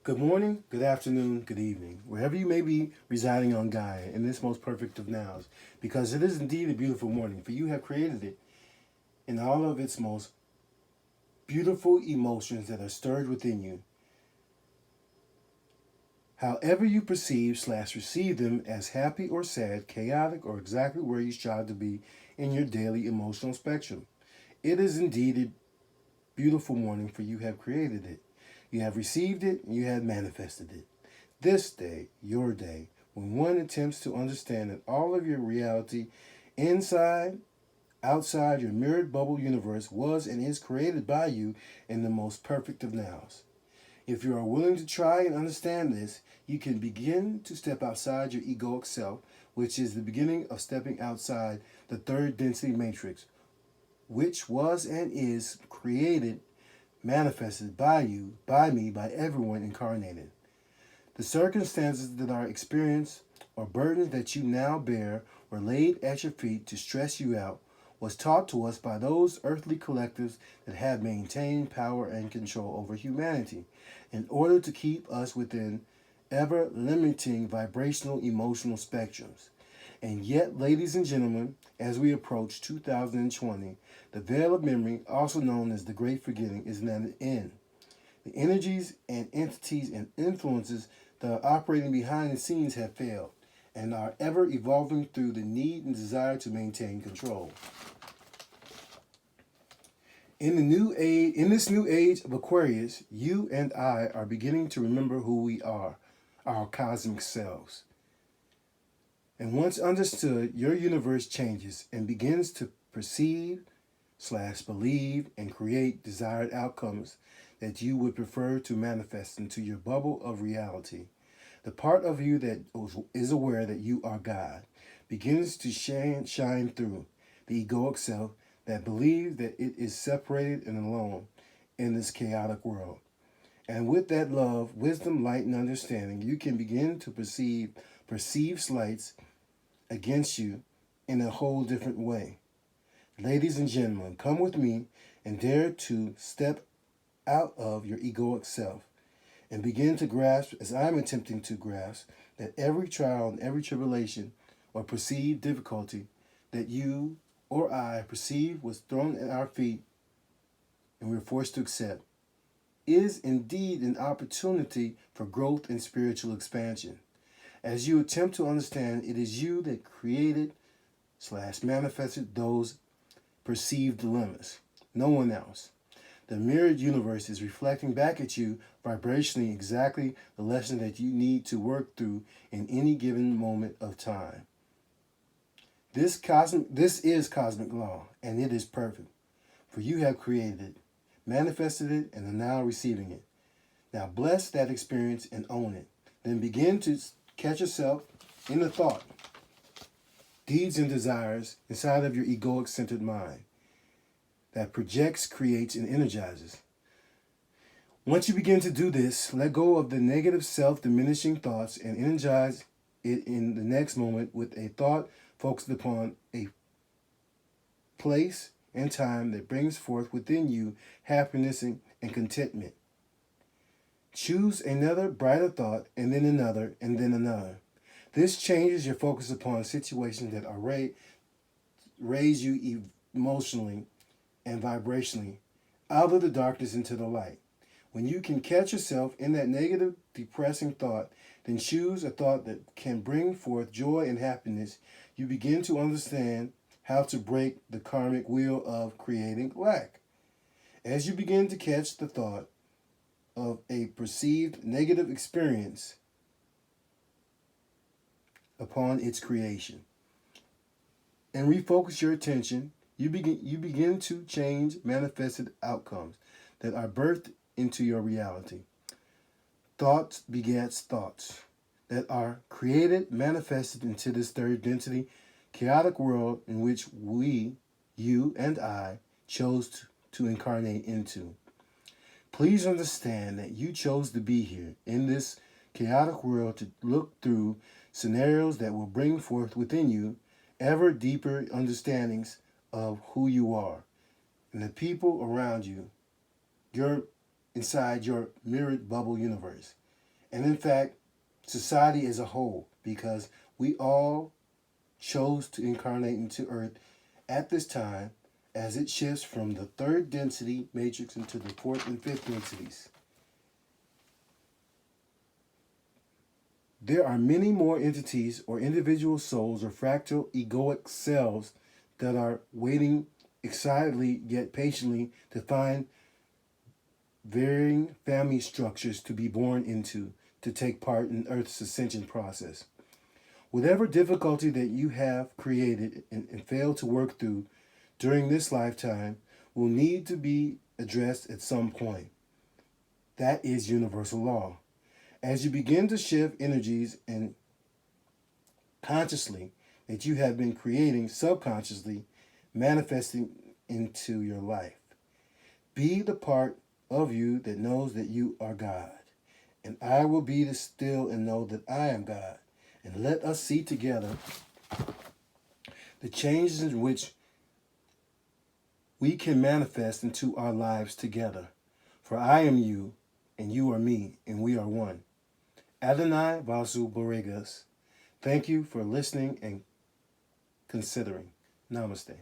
Good morning, good afternoon, good evening, wherever you may be residing on Gaia in this most perfect of nows, because it is indeed a beautiful morning, for you have created it in all of its most beautiful emotions that are stirred within you. However you perceive/receive them as happy or sad, chaotic, or exactly where you strive to be in your daily emotional spectrum. It is indeed a beautiful morning, for you have created it. You have received it, and you have manifested it. This day, your day, when one attempts to understand that all of your reality inside, outside your mirrored bubble universe was and is created by you in the most perfect of nows. If you are willing to try and understand this, you can begin to step outside your egoic self, which is the beginning of stepping outside the third density matrix, which was and is created, manifested by you, by me, by everyone incarnated. The circumstances that are experienced or burdens that you now bear were laid at your feet to stress you out, was taught to us by those earthly collectives that have maintained power and control over humanity in order to keep us within ever limiting vibrational emotional spectrums. And yet, ladies and gentlemen, as we approach 2020, the veil of memory, also known as the Great Forgetting, is at an end. The energies and entities and influences that are operating behind the scenes have failed and are ever evolving through the need and desire to maintain control. In this new age of Aquarius, you and I are beginning to remember who we are, our cosmic selves. And once understood, your universe changes and begins to perceive/believe and create desired outcomes that you would prefer to manifest into your bubble of reality. The part of you that is aware that you are God begins to shine through the egoic self that believes that it is separated and alone in this chaotic world. And with that love, wisdom, light, and understanding, you can begin to perceive slights against you in a whole different way. Ladies and gentlemen, come with me and dare to step out of your egoic self and begin to grasp, as I'm attempting to grasp, that every trial and every tribulation or perceived difficulty that you or I perceive was thrown at our feet and we're forced to accept is indeed an opportunity for growth and spiritual expansion. As you attempt to understand, it is you that created/manifested those perceived dilemmas, no one else. The mirrored universe is reflecting back at you vibrationally exactly the lesson that you need to work through in any given moment of time. This is cosmic law, and it is perfect. For you have created it, manifested it, and are now receiving it. Now bless that experience and own it. Then begin to catch yourself in the thought, deeds, and desires inside of your egoic centered mind that projects, creates, and energizes. Once you begin to do this, let go of the negative self-diminishing thoughts and energize it in the next moment with a thought focused upon a place and time that brings forth within you happiness and contentment. Choose another brighter thought and then another and then another. This changes your focus upon situations that are raise you emotionally and vibrationally out of the darkness into the light. When you can catch yourself in that negative, depressing thought, then choose a thought that can bring forth joy and happiness. You begin to understand how to break the karmic wheel of creating lack. As you begin to catch the thought of a perceived negative experience upon its creation and refocus your attention, you begin to change manifested outcomes that are birthed into your reality. Thoughts begets thoughts that are created, manifested into this third density, chaotic world in which we, you and I, chose to incarnate into. Please understand that you chose to be here in this chaotic world to look through scenarios that will bring forth within you ever deeper understandings of who you are and the people around you, your inside your mirrored bubble universe. and in fact, society as a whole, because we all chose to incarnate into Earth at this time as it shifts from the third density matrix into the fourth and fifth densities. There are many more entities or individual souls or fractal egoic selves that are waiting excitedly yet patiently to find varying family structures to be born into to take part in Earth's ascension process. Whatever difficulty that you have created and failed to work through during this lifetime will need to be addressed at some point. That is universal law. As you begin to shift energies and consciously that you have been creating subconsciously, manifesting into your life, be the part of you that knows that you are God. And I will be the still and know that I am God. And let us see together the changes in which we can manifest into our lives together. For I am you, and you are me, and we are one. Adonai Vasu Boregas. Thank you for listening and considering. Namaste.